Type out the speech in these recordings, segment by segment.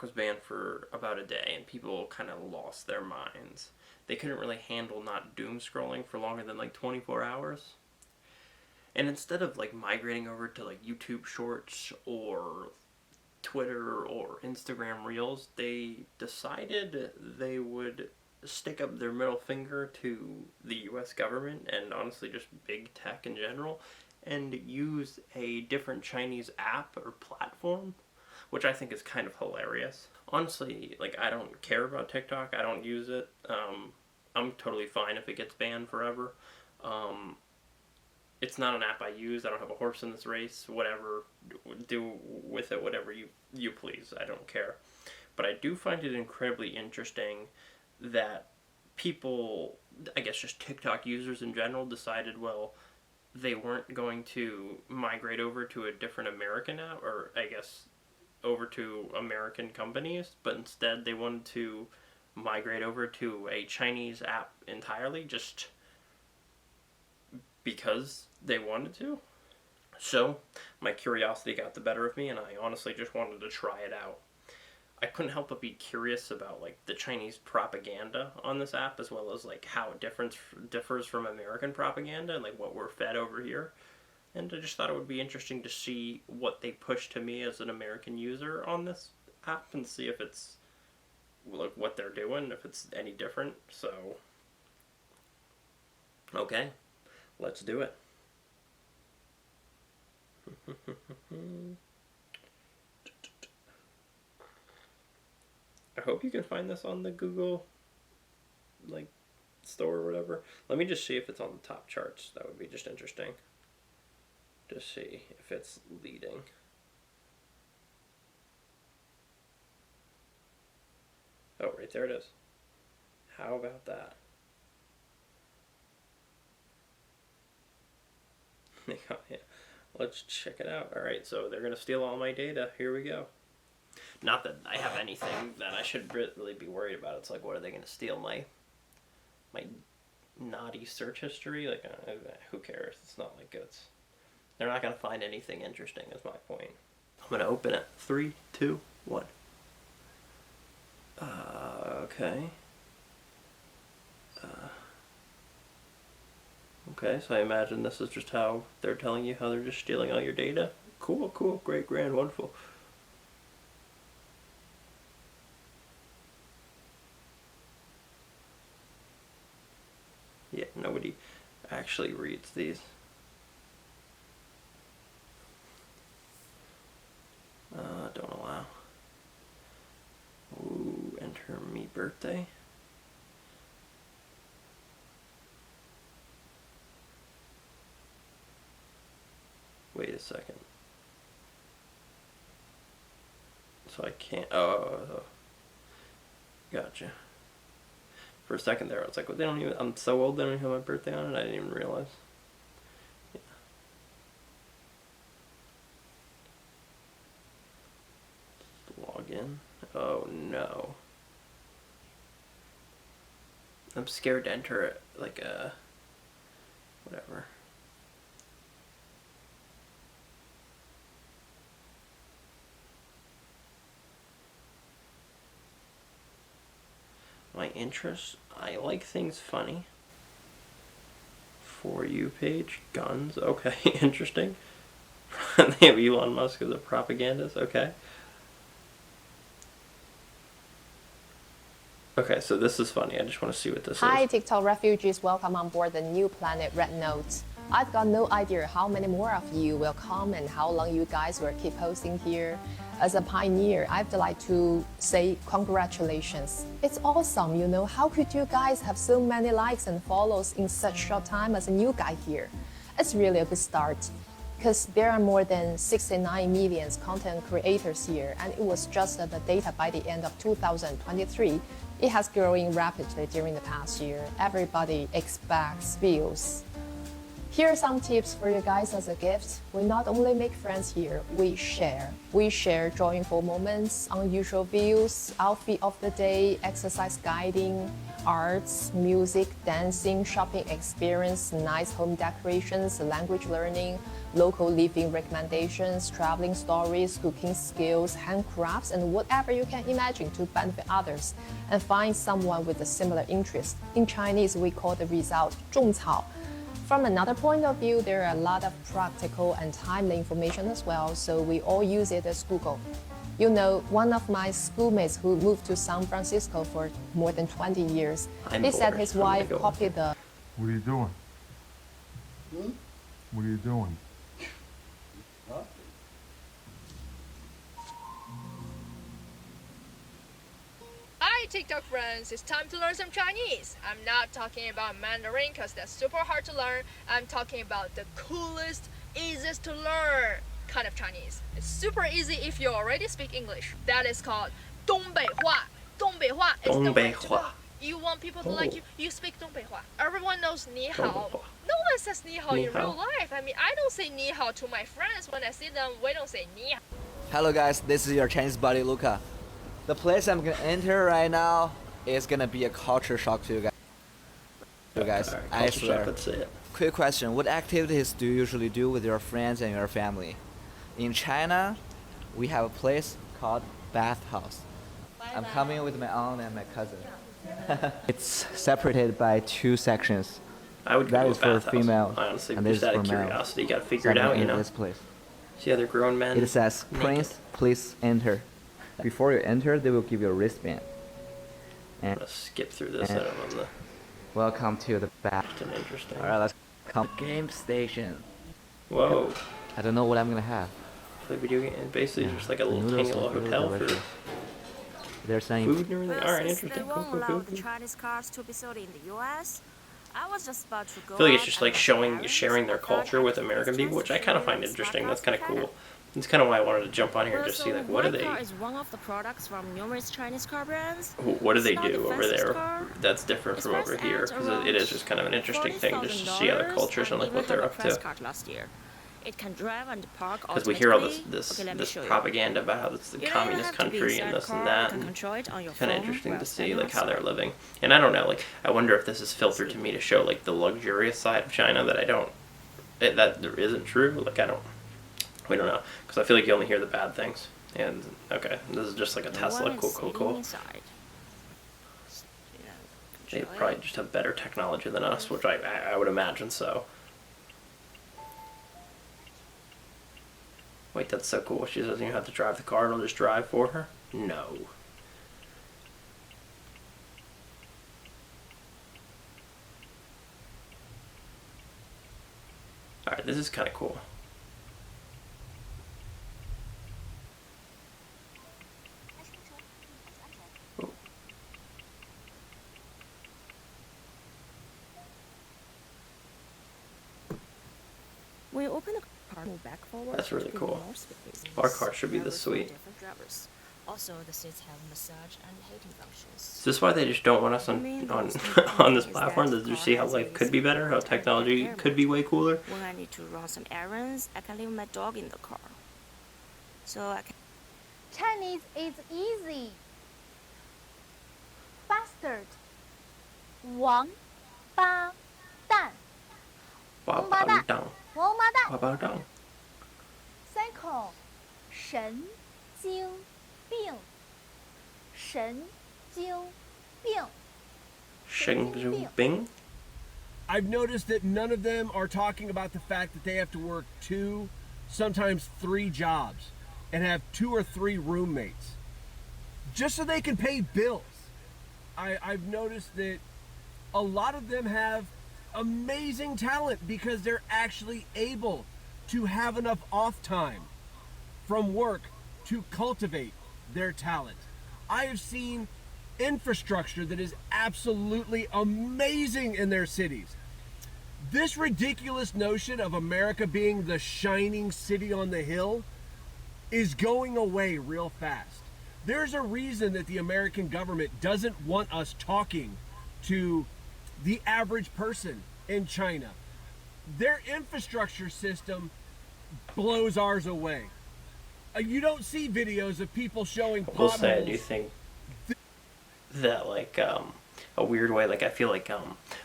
was banned for about a day, and people kind of lost their minds. They couldn't really handle not doom scrolling for longer than like 24 hours. And instead of like migrating over to like YouTube Shorts or Twitter or Instagram Reels, they decided they would stick up their middle finger to the US government and honestly just big tech in general and use a different Chinese app or platform, which I think is kind of hilarious. Honestly, like, I don't care about TikTok. I don't use it. I'm totally fine if it gets banned forever. It's not an app I use. I don't have a horse in this race. Whatever. Do with it whatever you please. I don't care. But I do find it incredibly interesting that people, I guess just TikTok users in general, decided, well, they weren't going to migrate over to a different American app, or I guess over to American companies, but instead they wanted to migrate over to a Chinese app entirely, just because they wanted to. So my curiosity got the better of me, and I honestly just wanted to try it out. I couldn't help but be curious about like the Chinese propaganda on this app, as well as like how it differs from American propaganda and like what we're fed over here. And I just thought it would be interesting to see what they push to me as an American user on this app and see if it's like what they're doing, if it's any different. So, okay, let's do it. I hope you can find this on the Google like store or whatever. Let me just see if it's on the top charts. That would be just interesting to see if it's leading. Oh, right there it is. How about that? Yeah. Let's check it out. All right, so they're gonna steal all my data. Here we go. Not that I have anything that I should really be worried about. It's like, what are they gonna steal? My naughty search history? Like, who cares? It's not like it's. They're not gonna find anything interesting. Is my point. I'm gonna open it. 3, 2, 1. Okay. Okay, so I imagine this is just how they're telling you how they're just stealing all your data. Cool, cool, great, grand, wonderful. Yeah, nobody actually reads these. Don't allow. Ooh, enter me birthday. Wait a second. So I can't. Oh, gotcha. For a second there, I was like, well, they don't even. I'm so old, they don't even have my birthday on it. I didn't even realize. Yeah. Log in. Oh no. I'm scared to enter it like a. Whatever. My interests, I like things funny. For you page, guns, okay, interesting. They have Elon Musk as a propagandist, okay. Okay, so this is funny. I just want to see what this is. Hi, TikTok refugees. Welcome on board the new planet RedNote. I've got no idea how many more of you will come and how long you guys will keep posting here. As a pioneer, I'd like to say congratulations. It's awesome, you know. How could you guys have so many likes and follows in such short time as a new guy here? It's really a good start, because there are more than 69 million content creators here, and it was just the data by the end of 2023. It has growing rapidly during the past year. Everybody expects views. Here are some tips for you guys as a gift. We not only make friends here, we share. We share joyful moments, unusual views, outfit of the day, exercise guiding. arts, music, dancing, shopping experience, nice home decorations, language learning, local living recommendations, traveling stories, cooking skills, handcrafts, and whatever you can imagine to benefit others and find someone with a similar interest. In Chinese, we call the result 种草. From another point of view, there are a lot of practical and timely information as well, so we all use it as Google. You know, one of my schoolmates who moved to San Francisco for more than 20 years, he said his wife copied the... What are you doing? What are you doing? Hi TikTok friends, it's time to learn some Chinese. I'm not talking about Mandarin because that's super hard to learn. I'm talking about the coolest, easiest to learn kind of Chinese. It's super easy if you already speak English. That is called 东北话. 东北话 is the way to go. You want people to like you, you speak 东北话. Everyone knows 你好. No one says 你好 in real life. I mean, I don't say 你好 to my friends. When I see them, we don't say 你好. Hello guys, this is your Chinese buddy Luca. The place I'm gonna enter right now is gonna be a culture shock to you guys. I swear. Let's see it. Quick question, what activities do you usually do with your friends and your family? In China, we have a place called bathhouse. I'm coming with my aunt and my cousin. It's separated by 2 sections. I would go That to a is for bathhouse, female, honestly, and this just is out for of male. curiosity. You gotta figure So it I'm out, gonna you know. enter this place. See other grown men. It says, naked. Prince, please enter. Before you enter, they will give you a wristband. I'm And gonna skip through this. I and- don't know the welcome to the bath. an interesting. Alright, let's come. Game station. Whoa. I don't know what I'm gonna have. Play video game. Basically, Yeah. just like a The little noodles tiny look little really hotel for delicious. They're saying food and everything. All right, Since interesting. they Cool, won't cool, allow cool. the Chinese cars to be sold in the U.S., I was just about to go I feel like it's out just and like my showing, parents sharing their thought culture I with could American use people, which I kind of find transportation interesting. That's smart kind of cars cool. It's kind of why I wanted to jump on here and Well, just see so like what do my they, car is one of the products from numerous Chinese car brands. what do It's they not the do over fastest there car. that's different Its from over price here? adds Because around it is just kind of an interesting thing just to see other $40,000 cultures and like even what they're had a up press to. card last year. It can drive and park Because we hear all this automatically. this Okay, let me this show you. propaganda about how it's the You don't even communist have to be country inside and this car, and you that. can And control it on your it's kind of phone interesting while to see standing like how they're outside. living. And I don't know, like I wonder if this is filtered to me to show like the luxurious side of China that I don't, that there isn't true. Like we don't know, because I feel like you only hear the bad things. And okay, this is just like a No Tesla. one is Cool, cool, sitting cool. inside. Yeah, They control probably it. just have better technology than us, which I would imagine so. Wait, that's so cool. She doesn't even have to drive the car, it'll just drive for her? No. Alright, this is kind of cool. Oh. When you open the car, move back forward. That's really to give cool. more space. Our car should be Drivers this for sweet. different drivers. Also, the seats have massage and heating functions. Is this why they just don't want us on on this platform? Did you see how life could be better? How technology could be way cooler? When I need to run some errands, I can leave my dog in the car. So I can. Chinese is easy, bastard, 王八蛋，哇王八蛋，当王八蛋哇巴当 ，cycle，神经病，神经病，神经病 I've noticed that none of them are talking about the fact that they have to work 2, sometimes 3 jobs and have 2 or 3 roommates just so they can pay bills. I've noticed that a lot of them have amazing talent because they're actually able to have enough off time from work to cultivate their talent. I have seen infrastructure that is absolutely amazing in their cities. This ridiculous notion of America being the shining city on the hill is going away real fast. There's a reason that the American government doesn't want us talking to the average person in China. Their infrastructure system blows ours away. You don't see videos of people showing I will say, I do potholes. think that like a weird way. Like I feel like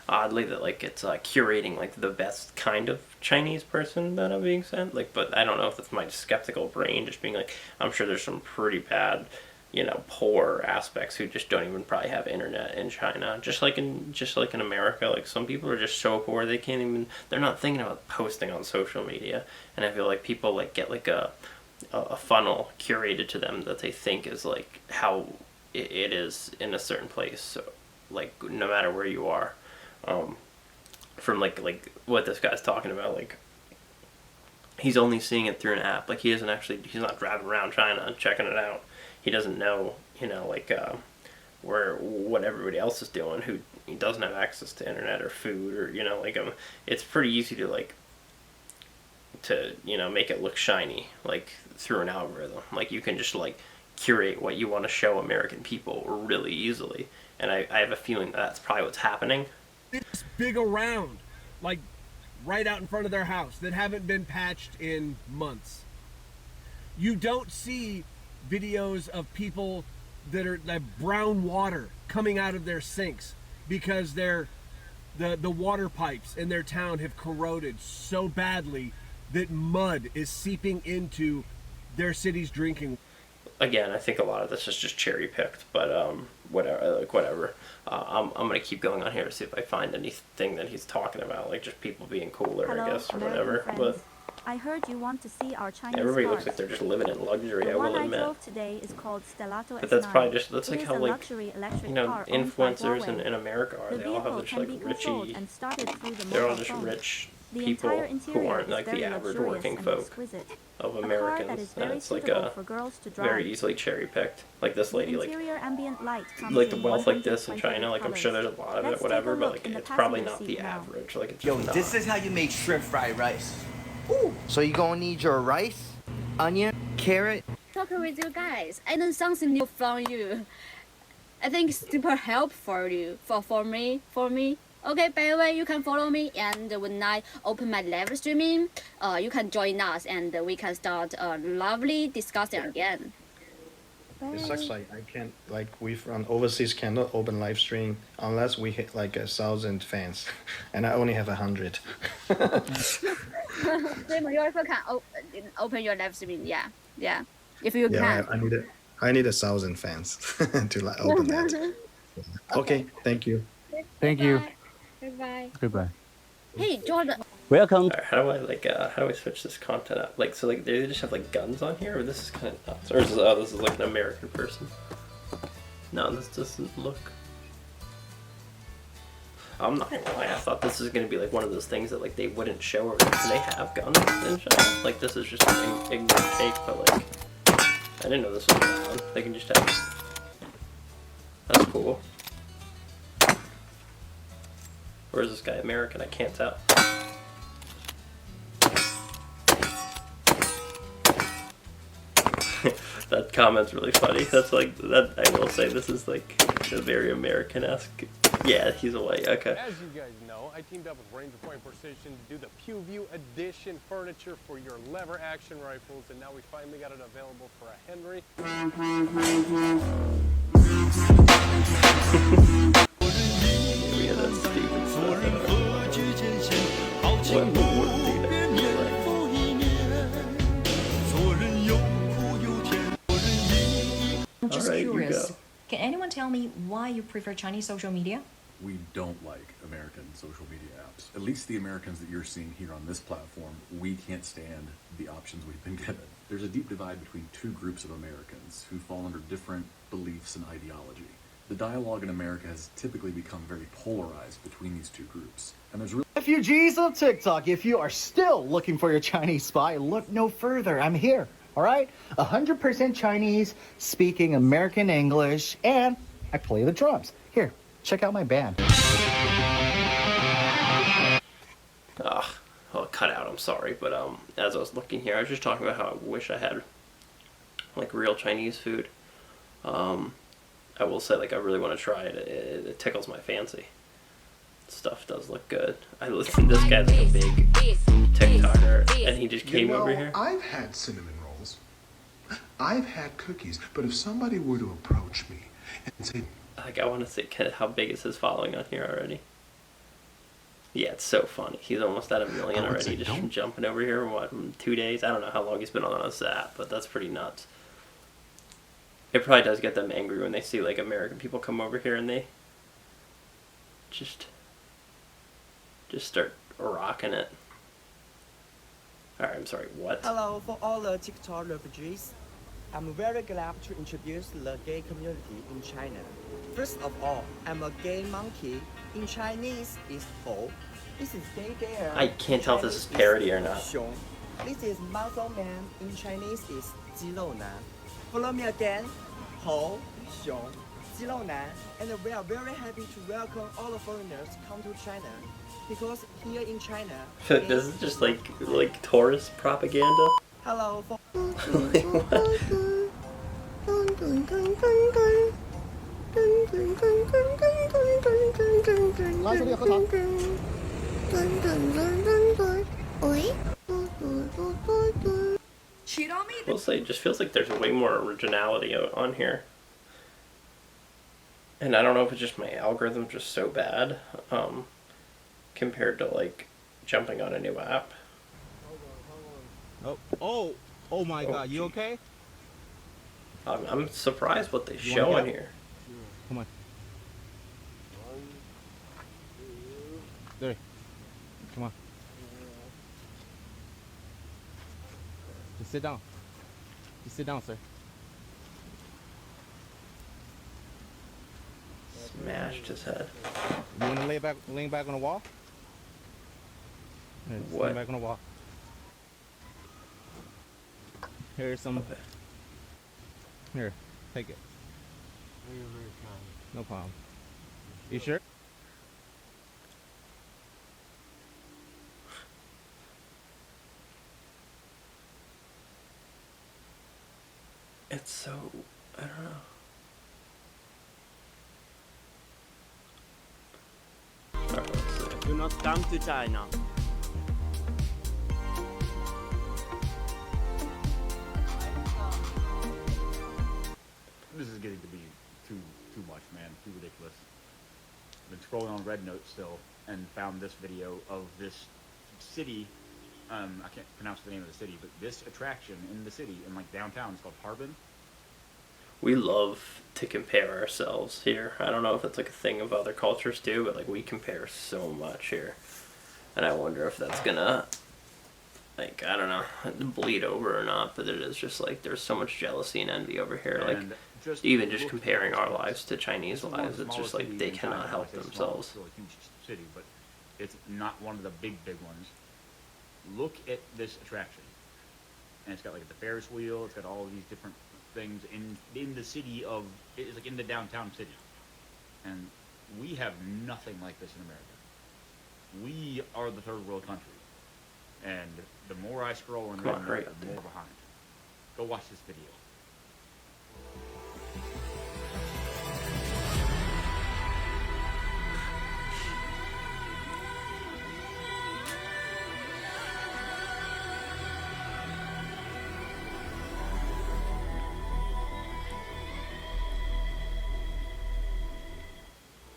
oddly that like it's curating like the best kind of Chinese person that I'm being sent. Like, but I don't know if that's my skeptical brain just being like, I'm sure there's some pretty bad, you know, poor aspects who just don't even probably have internet in China. Just like in America, like some people are just so poor they can't even, they're not thinking about posting on social media. And I feel like people like get like a funnel curated to them that they think is like how it is in a certain place. So, like no matter where you are, from like what this guy's talking about, like he's only seeing it through an app. Like he's not driving around China and checking it out. He doesn't know, you know, like what everybody else is doing who doesn't have access to internet or food, or you know, like it's pretty easy to like you know, make it look shiny like through an algorithm. Like you can just like curate what you want to show American people really easily, and I have a feeling that's probably what's happening. It's big around, like right out in front of their house that haven't been patched in months. You don't see videos of people that are like brown water coming out of their sinks because the water pipes in their town have corroded so badly that mud is seeping into their city's drinking. Again, I think a lot of this is just cherry picked, but whatever. I'm gonna keep going on here to see if I find anything that he's talking about, like just people being cooler, Hello, I guess, or American whatever. friends. But I heard you want to see our Chinese everybody cars. looks like they're just living in luxury. The I one will I admit. drove today is called Stellato But that's S9. probably that's It like is how a like luxury electric you know car owned by influencers Huawei. in America are. The They all vehicle have just can like be controlled richy. and started through the They're all mobile just phone. rich The people entire who interior aren't is like very the average luxurious working and folk exquisite. of A car that Americans. is And very it's like suitable for girls to drive. very easily cherry picked. Like this The lady, like interior ambient light comes like the in wealth like this in 128 China. Like I'm sure colors. there's a lot of Let's it, whatever. take a But look like in the it's probably passenger not the seat now. average. Like it's Yo, just not. this is how you make shrimp fried rice. Ooh. So you gonna need your rice, onion, carrot. Talking with you guys. I learned something new from you. I think it's super helpful for you, for me. Okay, by the way, you can follow me, and when I open my live streaming, you can join us, and we can start a lovely discussion again. It sucks like I can't, like we from overseas cannot open live stream unless we hit like 1,000 fans, and I only have 100. Raymond, you also can open your live streaming. Yeah. If you Yeah, can. I need 1,000 fans to like open that. Okay, thank you. Thank you. Bye. Goodbye. Hey, Jordan. Welcome. Alright, how do I switch this content up? Like, so like they just have like guns on here, or this is kind of nuts, or this is like an American person. No, this doesn't look. I'm not gonna lie, I thought this was gonna be like one of those things that like they wouldn't show, or they have guns in China. Like this is just an ignorant take, but like I didn't know this was allowed. They can just have. That's cool. Or is this guy American? I can't tell. That comment's really funny. That's like that. I will say this is like a very American-esque. Yeah, he's a white. Okay. As you guys know, I teamed up with Ranger Point Precision to do the PewView Edition furniture for your lever action rifles, and now we finally got it available for a Henry. We had that stupid stuff. What would do that? I'm just All right, you curious. go. Can anyone tell me why you prefer Chinese social media? We don't like American social media apps. At least the Americans that you're seeing here on this platform, we can't stand the options we've been given. There's a deep divide between two groups of Americans who fall under different beliefs and ideology. The dialogue in America has typically become very polarized between these two groups. And there's really Refugees of TikTok, if you are still looking for your Chinese spy, look no further. I'm here. All right, 100% Chinese, speaking American English, and I play the drums. Here, check out my band. Well, cut out. I'm sorry, but as I was looking here, I was just talking about how I wish I had like real Chinese food. I will say, like, I really want to try it. It tickles my fancy. Stuff does look good. This guy's like a big TikToker, and he just came over here. I've had cinnamon rolls. I've had cookies. But if somebody were to approach me and say, Like, I want to see how big is his following on here already. Yeah, it's so funny. He's almost at 1 million already just from jumping over here in, what, 2 days? I don't know how long he's been on this app, but that's pretty nuts. It probably does get them angry when they see, like, American people come over here and they just start rocking it. Alright, I'm sorry, what? Hello, for all the TikTok refugees. I'm very glad to introduce the gay community in China. First of all, I'm a gay monkey. In Chinese, is Ho. This is gay bear. I can't tell if this is parody or not. Xiong. This is muscle man. In Chinese, is 肌肉男. Follow me again. Ho, Xiong, 肌肉男. And we are very happy to welcome all the foreigners come to China. Because here in China, This is just like tourist propaganda. hello. Like, what? We'll say, it just feels like there's way more originality on here. And I don't know if it's just my algorithm's just so bad, compared to like jumping on a new app. Oh my God, you okay? I'm surprised what they show in here. Come on. There. Come on. Just sit down. Just sit down, sir. Smashed his head. You want to lean back on the wall? Here, just What? lean back on the wall. Here's some. Here, take it. No problem. You sure? It's so, I don't know. Alright, let's see. Do not come to China. This is getting to be too much, man. Too ridiculous. I've been scrolling on RedNote still and found this video of this city. I can't pronounce the name of the city, but this attraction in the city in like downtown is called Harbin. We love to compare ourselves here. I don't know if it's like a thing of other cultures too, but like we compare so much here. And I wonder if that's gonna, like, I don't know, bleed over or not, but it is just like there's so much jealousy and envy over here. Like, even just comparing our lives to Chinese lives, it's just like they cannot help themselves. It's a really huge city, but it's not one of the big ones. Look at this attraction. And it's got like the Ferris wheel, it's got all of these different things in the city of, it's like in the downtown city. And we have nothing like this in America. We are the third world country. And the more I scroll on RedNote, the more behind. Go watch this video.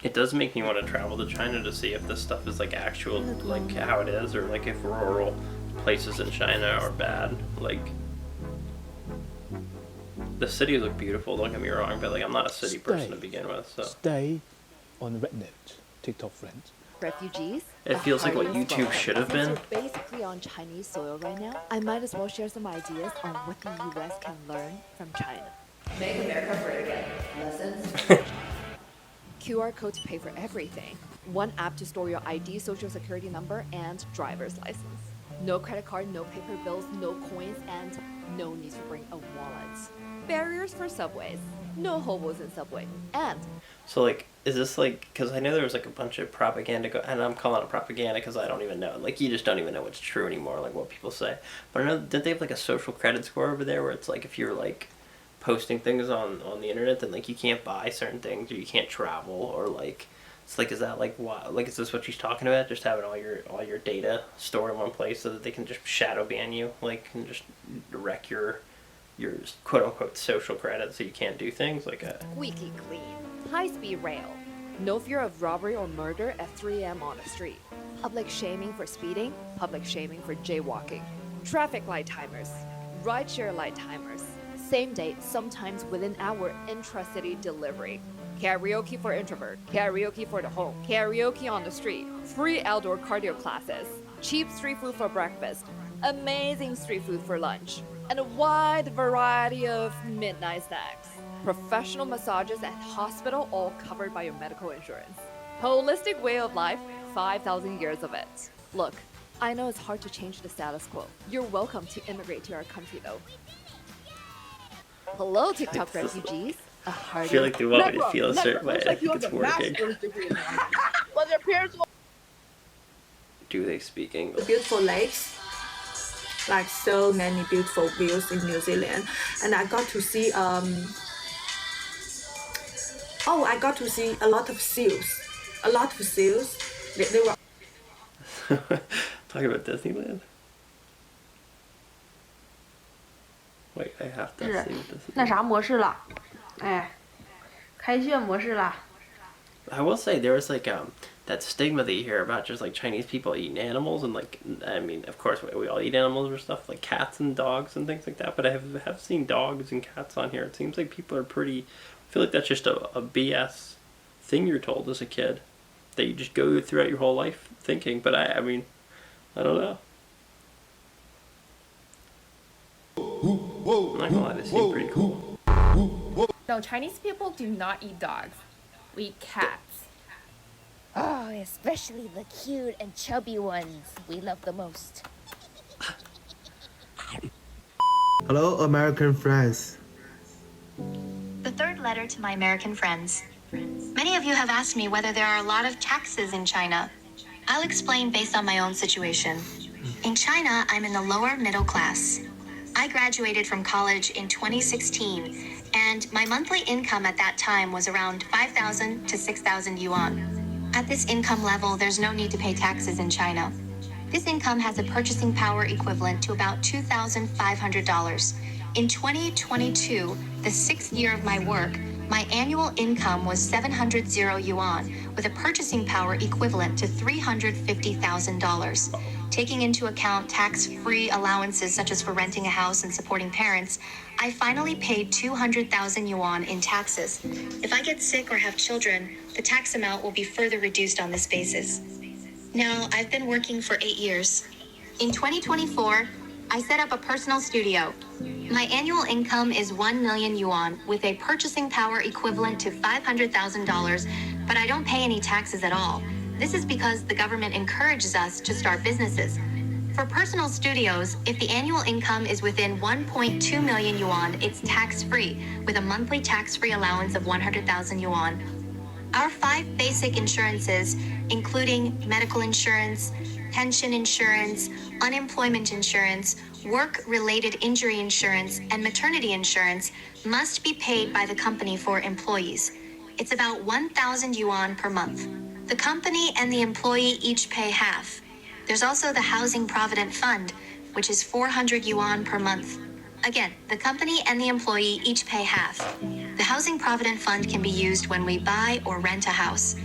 It does make me want to travel to China to see if this stuff is like actual, like how it is, or like if rural places in China are bad. Like, the cities look beautiful, don't get me wrong, but like I'm not a city person to begin with, so. Stay on RedNote, TikTok friends. Refugees? It feels like what YouTube should have been. Since we're basically on Chinese soil right now, I might as well share some ideas on what the US can learn from China. Make America great again. Lessons. QR code to pay for everything. One app to store your ID, social security number, and driver's license. No credit card, no paper bills, no coins, and no need to bring a wallet. Barriers for subways. No hobos in subway. And So like, is this like, because I know there was like a bunch of propaganda, and I'm calling it propaganda because I don't even know. Like, you just don't even know what's true anymore, like what people say. But I know, did they have like a social credit score over there where it's like if you're like posting things on the internet, then like you can't buy certain things or you can't travel, or like, it's like, is that like what, like, is this what she's talking about, just having all your data stored in one place so that they can just shadow ban you, like, and just wreck your quote unquote social credit so you can't do things like squeaky clean. High-speed rail. No fear of robbery or murder at 3 a.m. on the street. Public shaming for speeding. Public shaming for jaywalking. Traffic light timers. Rideshare light timers. Same day, sometimes within hour, intra-city delivery. Karaoke for introvert. Karaoke for the home. Karaoke on the street. Free outdoor cardio classes. Cheap street food for breakfast. Amazing street food for lunch. And a wide variety of midnight snacks. Professional massages at hospital, all covered by your medical insurance. Holistic way of life, 5,000 years of it. Look, I know it's hard to change the status quo. You're welcome to immigrate to our country though. Hello, TikTok refugees. A I hearty... feel like they want me to feel a certain way. I think it's working. But their parents Do they speak English? beautiful lakes, like so many beautiful views in New Zealand, and I got to see I got to see a lot of seals. A lot of seals. They were Talking about Disneyland? Wait, I have to 是 see what this is. 那啥模式了，哎，开炫模式了。 I will say there was like that stigma that you hear about just like Chinese people eating animals, and like, I mean, of course we all eat animals or stuff like cats and dogs and things like that, but I have seen dogs and cats on here. It seems like people are pretty, I feel like that's just a BS thing you're told as a kid that you just go throughout your whole life thinking, but I mean, I don't know. I'm not gonna lie, this seems pretty cool. No, Chinese people do not eat dogs. We eat cats. Oh, especially the cute and chubby ones. We love the most. Hello, American friends. The third letter to my American friends. Many of you have asked me whether there are a lot of taxes in China. I'll explain based on my own situation. In China, I'm in the lower middle class. I graduated from college in 2016, and my monthly income at that time was around 5,000 to 6,000 yuan. At this income level, there's no need to pay taxes in China. This income has a purchasing power equivalent to about $2,500. In 2022, the sixth year of my work, my annual income was 700 yuan, with a purchasing power equivalent to $350,000. Taking into account tax-free allowances such as for renting a house and supporting parents, I finally paid 200,000 yuan in taxes. If I get sick or have children, the tax amount will be further reduced on this basis. Now, I've been working for 8 years. In 2024, I set up a personal studio. My annual income is 1 million yuan with a purchasing power equivalent to $500,000, but I don't pay any taxes at all. This is because the government encourages us to start businesses. For personal studios, if the annual income is within 1.2 million yuan, it's tax-free, with a monthly tax-free allowance of 100,000 yuan. Our 5 basic insurances, including medical insurance, pension insurance, unemployment insurance, work-related injury insurance, and maternity insurance, must be paid by the company for employees. It's about 1,000 yuan per month. The company and the employee each pay half. There's also the Housing Provident Fund, which is 400 yuan per month. Again, the company and the employee each pay half. The Housing Provident Fund can be used when we buy or rent a house.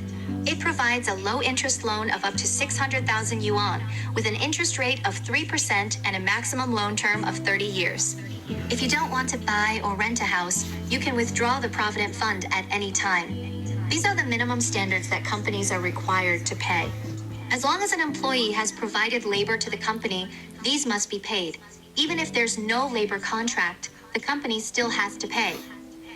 It provides a low-interest loan of up to 600,000 yuan, with an interest rate of 3% and a maximum loan term of 30 years. If you don't want to buy or rent a house, you can withdraw the Provident Fund at any time. These are the minimum standards that companies are required to pay. As long as an employee has provided labor to the company, these must be paid. Even if there's no labor contract, the company still has to pay.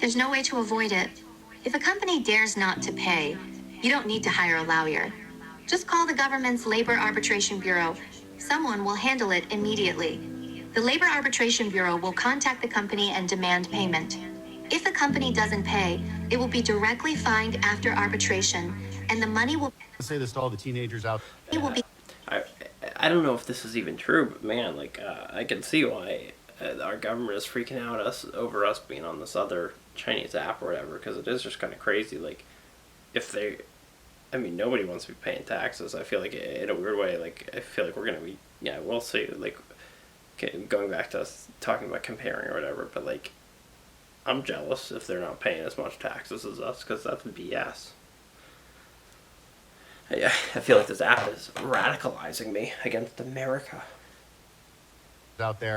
There's no way to avoid it. If a company dares not to pay, you don't need to hire a lawyer. Just call the government's Labor Arbitration Bureau. Someone will handle it immediately. The Labor Arbitration Bureau will contact the company and demand payment. If the company doesn't pay, it will be directly fined after arbitration, and the money will... I say this to all the teenagers out It will be... I don't know if this is even true, but man, like, I can see why our government is freaking out over us being on this other Chinese app or whatever, because it is just kind of crazy. Like, if they, I mean, nobody wants to be paying taxes. I feel like, in a weird way, like, I feel like we're going to be, yeah, we'll see, like, going back to us talking about comparing or whatever, but, like, I'm jealous if they're not paying as much taxes as us, because that's BS. I feel like this app is radicalizing me against America. Out there.